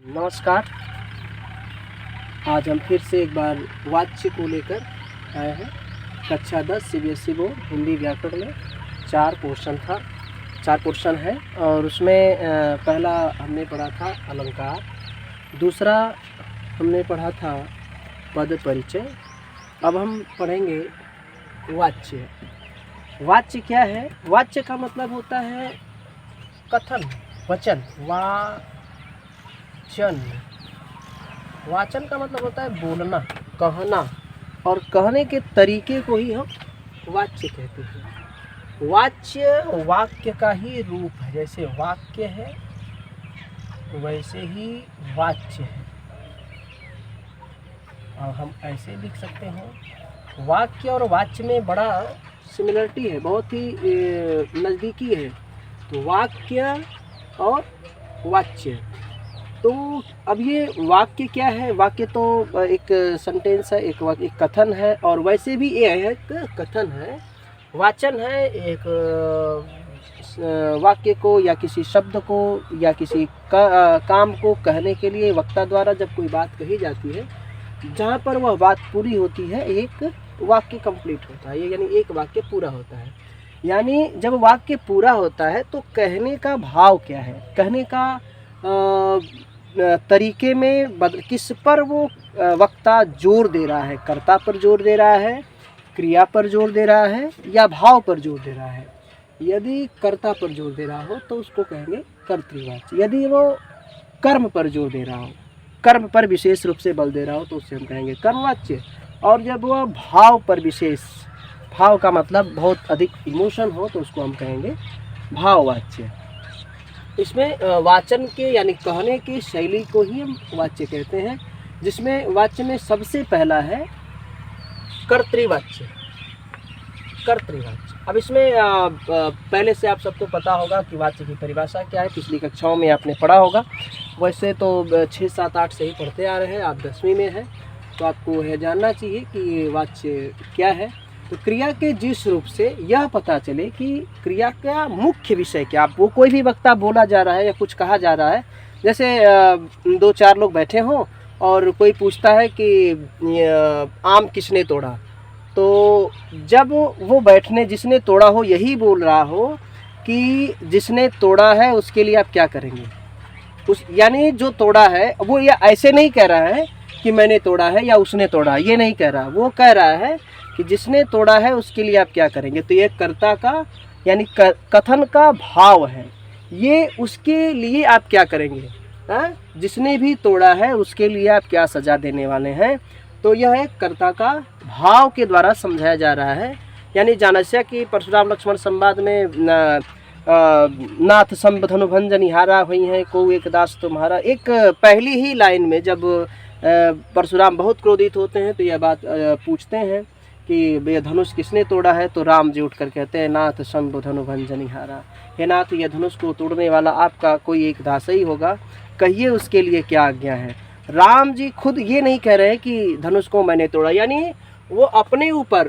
नमस्कार। आज हम फिर से एक बार वाच्य को लेकर आए हैं। कक्षा 10 सीबीएसई बोर्ड हिंदी व्याकरण में 4 पोर्शन है और उसमें पहला हमने पढ़ा था अलंकार, दूसरा हमने पढ़ा था पद परिचय। अब हम पढ़ेंगे वाच्य। वाच्य क्या है? वाच्य का मतलब होता है कथन, वचन। वाचन का मतलब होता है बोलना, कहना, और कहने के तरीके को ही हम वाच्य कहते हैं। वाच्य वाक्य का ही रूप है। जैसे वाक्य है वैसे ही वाच्य है। और हम ऐसे लिख सकते हैं, वाक्य और वाच्य में बड़ा सिमिलरिटी है, बहुत ही नज़दीकी है। तो वाक्य और वाच्य। तो अब ये वाक्य क्या है? वाक्य तो एक सेंटेंस है, एक कथन है, और वैसे भी ये एक कथन है। वाचन है एक वाक्य को या किसी शब्द को या किसी काम को कहने के लिए वक्ता द्वारा जब कोई बात कही जाती है, जहाँ पर वह बात पूरी होती है, एक वाक्य कंप्लीट होता है, यानी एक वाक्य पूरा होता है। यानी जब वाक्य पूरा होता है तो कहने का भाव क्या है, कहने का तरीके में किस पर वो वक्ता जोर दे रहा है, कर्ता पर जोर दे रहा है, क्रिया पर जोर दे रहा है, या भाव पर जोर दे रहा है। यदि कर्ता पर जोर दे रहा हो तो उसको कहेंगे कर्तृवाच्य। यदि वो कर्म पर जोर दे रहा हो, कर्म पर विशेष रूप से बल दे रहा हो, तो उससे हम कहेंगे कर्मवाच्य। और जब वह भाव पर विशेष, भाव का मतलब बहुत अधिक इमोशन हो, तो उसको हम कहेंगे भाववाच्य। इसमें वाचन के यानी कहने की शैली को ही हम वाच्य कहते हैं, जिसमें वाच्य में सबसे पहला है कर्तृवाच्य। अब इसमें पहले से आप सबको पता होगा कि वाच्य की परिभाषा क्या है, पिछली कक्षाओं में आपने पढ़ा होगा। वैसे तो 6, 7, 8 से ही पढ़ते आ रहे हैं, आप 10वीं में हैं, तो आपको यह जानना चाहिए कि वाच्य क्या है। तो क्रिया के जिस रूप से यह पता चले कि क्रिया का मुख्य विषय क्या, वो कोई भी वक्ता बोला जा रहा है या कुछ कहा जा रहा है। जैसे 2-4 लोग बैठे हों और कोई पूछता है कि आम किसने तोड़ा, तो जब वो बैठने जिसने तोड़ा हो यही बोल रहा हो कि जिसने तोड़ा है उसके लिए आप क्या करेंगे, उस यानी जो तोड़ा है वो ये ऐसे नहीं कह रहा है कि मैंने तोड़ा है या उसने तोड़ा, ये नहीं कह रहा। वो कह रहा है कि जिसने तोड़ा है उसके लिए आप क्या करेंगे। तो ये कर्ता का यानी कथन का भाव है, ये उसके लिए आप क्या करेंगे, जिसने भी तोड़ा है उसके लिए आप क्या सजा देने वाले हैं। तो यह एक कर्ता का भाव के द्वारा समझाया जा रहा है। यानी जानस्य कि परशुराम लक्ष्मण संवाद में नाथ संबधनु भंजन हारा हुई हैं, को एक दास तुम्हारा। एक पहली ही लाइन में जब परशुराम बहुत क्रोधित होते हैं तो यह बात पूछते हैं कि ये धनुष किसने तोड़ा है, तो राम जी उठकर कहते हैं नाथ संबधनु भंजन हारा। हे नाथ, यह धनुष को तोड़ने वाला आपका कोई एक दास ही होगा, कहिए उसके लिए क्या आज्ञा है। राम जी खुद ये नहीं कह रहे हैं कि धनुष को मैंने तोड़ा, यानी वो अपने ऊपर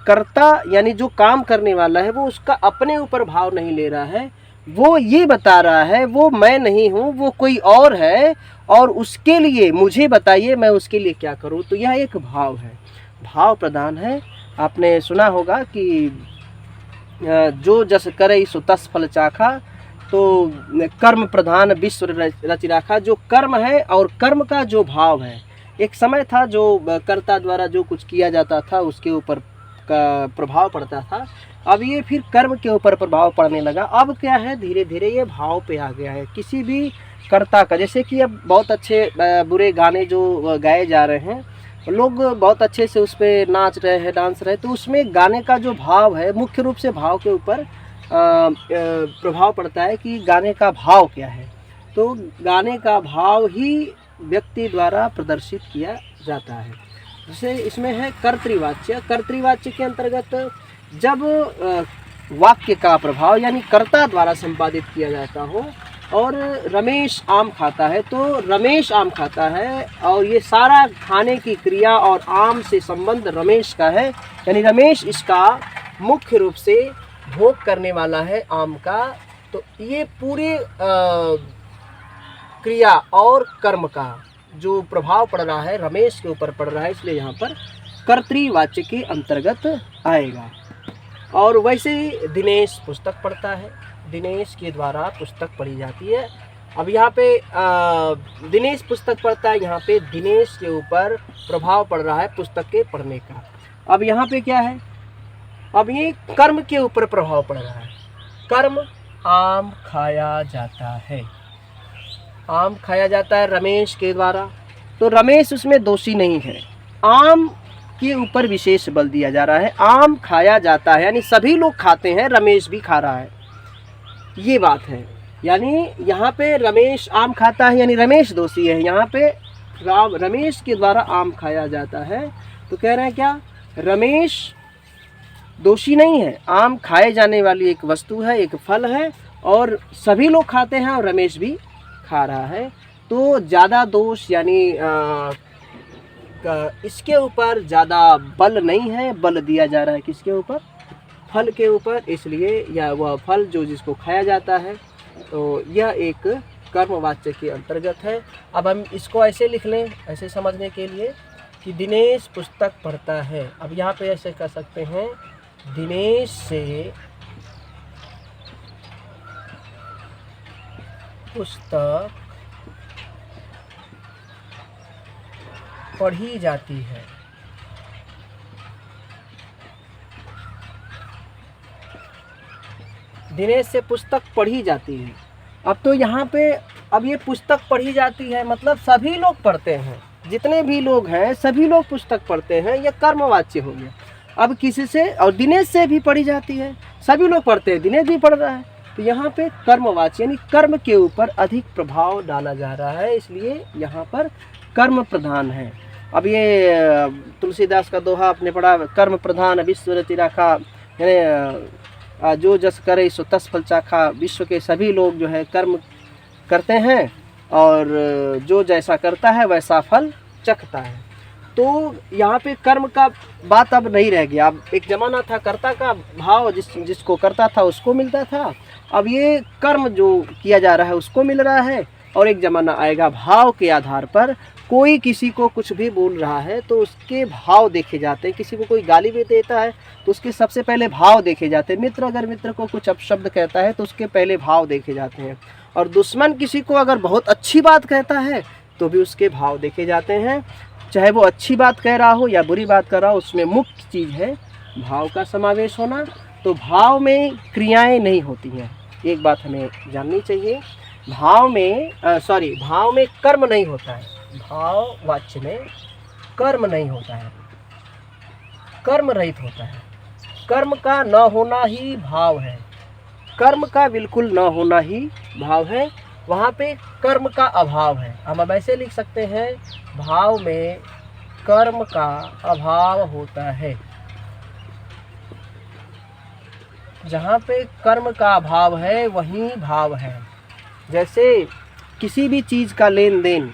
कर्ता यानी जो काम करने वाला है वो उसका अपने ऊपर भाव नहीं ले रहा है। वो ये बता रहा है वो मैं नहीं हूँ, वो कोई और है, और उसके लिए मुझे बताइए मैं उसके लिए क्या करूँ। तो यह एक भाव है, भाव प्रधान है। आपने सुना होगा कि जो जस करे सो तस फल चाखा, तो कर्म प्रधान विश्व रचि राखा। जो कर्म है और कर्म का जो भाव है, एक समय था जो कर्ता द्वारा जो कुछ किया जाता था उसके ऊपर का प्रभाव पड़ता था, अब ये फिर कर्म के ऊपर प्रभाव पड़ने लगा। अब क्या है, धीरे धीरे ये भाव पे आ गया है किसी भी कर्ता का। जैसे कि अब बहुत अच्छे बुरे गाने जो गाए जा रहे हैं, लोग बहुत अच्छे से उस पर नाच रहे हैं, डांस रहे, तो उसमें गाने का जो भाव है, मुख्य रूप से भाव के ऊपर प्रभाव पड़ता है कि गाने का भाव क्या है। तो गाने का भाव ही व्यक्ति द्वारा प्रदर्शित किया जाता है। जैसे इसमें है कर्तृवाच्य। कर्तृवाच्य के अंतर्गत जब वाक्य का प्रभाव यानी कर्ता द्वारा संपादित किया जाता हो, और रमेश आम खाता है, तो रमेश आम खाता है और ये सारा खाने की क्रिया और आम से संबंध रमेश का है, यानी रमेश इसका मुख्य रूप से भोग करने वाला है आम का। तो ये पूरे क्रिया और कर्म का जो प्रभाव पड़ रहा है रमेश के ऊपर पड़ रहा है, इसलिए यहाँ पर कर्तृवाच्य के अंतर्गत आएगा। और वैसे ही दिनेश पुस्तक पढ़ता है, दिनेश के द्वारा पुस्तक पढ़ी जाती है। अब यहाँ पे दिनेश पुस्तक पढ़ता है, यहाँ पे दिनेश के ऊपर प्रभाव पड़ रहा है पुस्तक के पढ़ने का। अब यहाँ पे क्या है, अब ये कर्म के ऊपर प्रभाव पड़ रहा है। कर्म आम खाया जाता है, आम खाया जाता है रमेश के द्वारा, तो रमेश उसमें दोषी नहीं है। आम के ऊपर विशेष बल दिया जा रहा है, आम खाया जाता है यानी सभी लोग खाते हैं, रमेश भी खा रहा है, ये बात है। यानी यहाँ पे रमेश आम खाता है यानी रमेश दोषी है। यहाँ पे रमेश के द्वारा आम खाया जाता है, तो कह रहे हैं क्या, रमेश दोषी नहीं है, आम खाए जाने वाली एक वस्तु है, एक फल है, और सभी लोग खाते हैं और रमेश भी खा रहा है। तो ज़्यादा दोष यानी इसके ऊपर ज़्यादा बल नहीं है, बल दिया जा रहा है किसके ऊपर, फल के ऊपर, इसलिए यह वह फल जो जिसको खाया जाता है, तो यह एक कर्मवाच्य के अंतर्गत है। अब हम इसको ऐसे लिख लें, ऐसे समझने के लिए कि दिनेश पुस्तक पढ़ता है। अब यहाँ पे ऐसे कर सकते हैं, दिनेश से पुस्तक पढ़ी जाती है। दिनेश से पुस्तक पढ़ी जाती है। अब तो यहाँ पे अब ये पुस्तक पढ़ी जाती है मतलब सभी लोग पढ़ते हैं, जितने भी लोग हैं सभी लोग पुस्तक पढ़ते हैं, यह कर्मवाच्य हो गया। अब किसी से, और दिनेश से भी पढ़ी जाती है, सभी लोग पढ़ते हैं, दिनेश भी पढ़ रहा है, तो यहाँ पे कर्मवाच्य यानी कर्म के ऊपर अधिक प्रभाव डाला जा रहा है, इसलिए यहाँ पर कर्म प्रधान है। अब ये तुलसीदास का दोहा आपने पढ़ा, कर्म प्रधान विश्व रति राखा, यानी जो जस करे सो तस फल चाखा, विश्व के सभी लोग जो है कर्म करते हैं और जो जैसा करता है वैसा फल चखता है। तो यहाँ पे कर्म का बात अब नहीं रह गया। अब एक ज़माना था कर्ता का भाव, जिसको करता था उसको मिलता था, अब ये कर्म जो किया जा रहा है उसको मिल रहा है। और एक ज़माना आएगा भाव के आधार पर, कोई किसी को कुछ भी बोल रहा है तो उसके भाव देखे जाते हैं। किसी को कोई गाली भी देता है तो उसके सबसे पहले भाव देखे जाते हैं। मित्र अगर मित्र को कुछ अपशब्द कहता है तो उसके पहले भाव देखे जाते हैं, और दुश्मन किसी को अगर बहुत अच्छी बात कहता है तो भी उसके भाव देखे जाते हैं। चाहे वो अच्छी बात कह रहा हो या बुरी बात कर रहा हो, उसमें मुख्य चीज़ है भाव का समावेश होना। तो भाव में क्रियाएं नहीं होती हैं, एक बात हमें जाननी चाहिए। भाव में कर्म नहीं होता है, भाव वाच्य में कर्म नहीं होता है, कर्म रहित होता है। कर्म का न होना ही भाव है, कर्म का बिल्कुल न होना ही भाव है, वहाँ पे कर्म का अभाव है। हम अब ऐसे लिख सकते हैं, भाव में कर्म का अभाव होता है। जहाँ पे कर्म का अभाव है वहीं भाव है। जैसे किसी भी चीज़ का लेन देन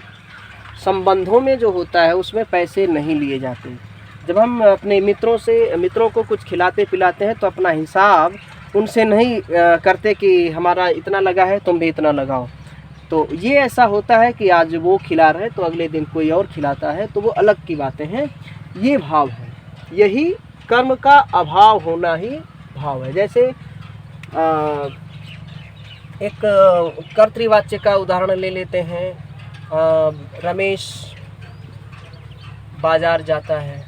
संबंधों में जो होता है उसमें पैसे नहीं लिए जाते। जब हम अपने मित्रों को कुछ खिलाते पिलाते हैं तो अपना हिसाब उनसे नहीं करते कि हमारा इतना लगा है तुम भी इतना लगाओ। तो ये ऐसा होता है कि आज वो खिला रहे तो अगले दिन कोई और खिलाता है, तो वो अलग की बातें हैं, ये भाव है। यही कर्म का अभाव होना ही भाव है। जैसे एक कर्तृवाच्य का उदाहरण ले लेते हैं। रमेश बाजार जाता है,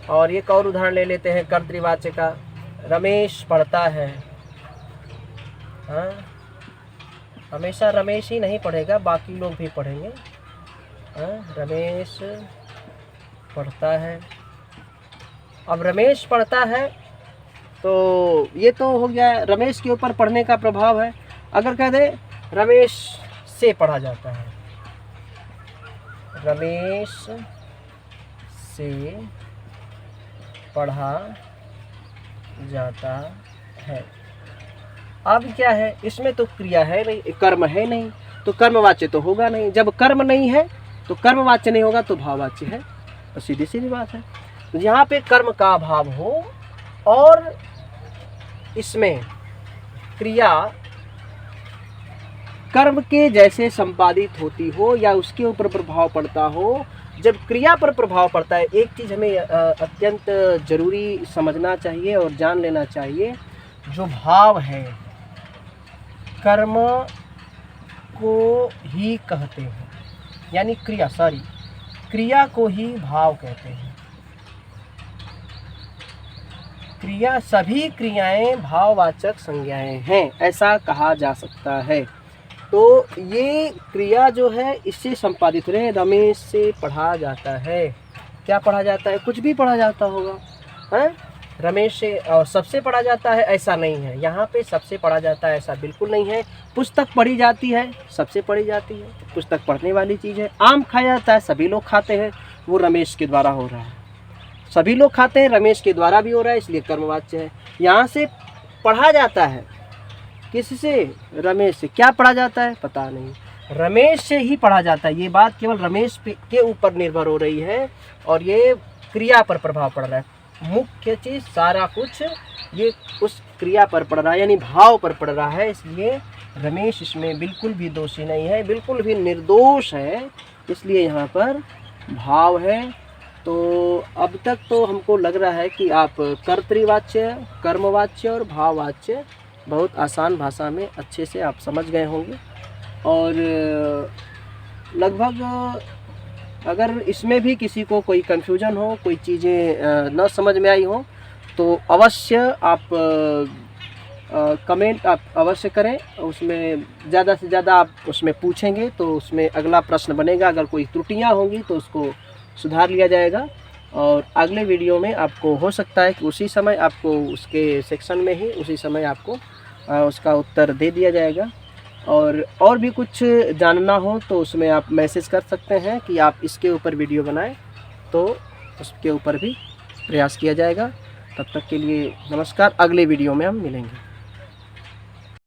और एक और उदाहरण ले लेते हैं कर्तृवाच्य का, रमेश पढ़ता है। हाँ, हमेशा रमेश ही नहीं पढ़ेगा, बाकी लोग भी पढ़ेंगे। हाँ, रमेश पढ़ता है। अब रमेश पढ़ता है तो ये तो हो गया रमेश के ऊपर पढ़ने का प्रभाव है। अगर कह दे रमेश से पढ़ा जाता है, रमेश से पढ़ा जाता है। अब क्या है, इसमें तो क्रिया है नहीं, कर्म है नहीं, तो कर्मवाच्य तो होगा नहीं। जब कर्म नहीं है तो कर्मवाच्य नहीं होगा तो भाववाच्य है, तो सीधी सीधी बात है। तो यहाँ पे कर्म का अभाव हो और इसमें क्रिया कर्म के जैसे संपादित होती हो या उसके ऊपर प्रभाव पड़ता हो। जब क्रिया पर प्रभाव पड़ता है, एक चीज़ हमें अत्यंत जरूरी समझना चाहिए और जान लेना चाहिए, जो भाव है कर्म को ही कहते हैं, यानी क्रिया को ही भाव कहते हैं। क्रिया, सभी क्रियाएं भाववाचक संज्ञाएं हैं, ऐसा कहा जा सकता है। तो ये क्रिया जो है इससे संपादित रहे। रमेश से पढ़ा जाता है, क्या पढ़ा जाता है? कुछ भी पढ़ा जाता होगा, हैं? रमेश से और सबसे पढ़ा जाता है, ऐसा नहीं है। यहाँ पे सबसे पढ़ा जाता है ऐसा बिल्कुल नहीं है। पुस्तक पढ़ी जाती है, सबसे पढ़ी जाती है, पुस्तक पढ़ने वाली चीज़ है। आम खाया जाता है, सभी लोग खाते हैं, वो रमेश के द्वारा हो रहा है। सभी लोग खाते हैं, रमेश के द्वारा भी हो रहा है, इसलिए कर्मवाच्य है। यहाँ से पढ़ा जाता है, किससे? रमेश से। क्या पढ़ा जाता है? पता नहीं, रमेश से ही पढ़ा जाता है। ये बात केवल रमेश के ऊपर निर्भर हो रही है और ये क्रिया पर प्रभाव पड़ रहा है। मुख्य चीज़ सारा कुछ ये उस क्रिया पर पड़ रहा है, यानी भाव पर पड़ रहा है। इसलिए रमेश इसमें बिल्कुल भी दोषी नहीं है, बिल्कुल भी निर्दोष है, इसलिए यहाँ पर भाव है। तो अब तक तो हमको लग रहा है कि आप कर्तृवाच्य, कर्मवाच्य और भाववाच्य बहुत आसान भाषा में अच्छे से आप समझ गए होंगे। और लगभग अगर इसमें भी किसी को कोई कन्फ्यूजन हो, कोई चीज़ें न समझ में आई हो, तो अवश्य आप कमेंट आप अवश्य करें। उसमें ज़्यादा से ज़्यादा आप उसमें पूछेंगे तो उसमें अगला प्रश्न बनेगा। अगर कोई त्रुटियां होंगी तो उसको सुधार लिया जाएगा और अगले वीडियो में आपको हो सकता है कि उसी समय आपको उसके सेक्शन में ही उसी समय आपको उसका उत्तर दे दिया जाएगा। और भी कुछ जानना हो तो उसमें आप मैसेज कर सकते हैं कि आप इसके ऊपर वीडियो बनाएं, तो उसके ऊपर भी प्रयास किया जाएगा। तब तक के लिए नमस्कार, अगले वीडियो में हम मिलेंगे।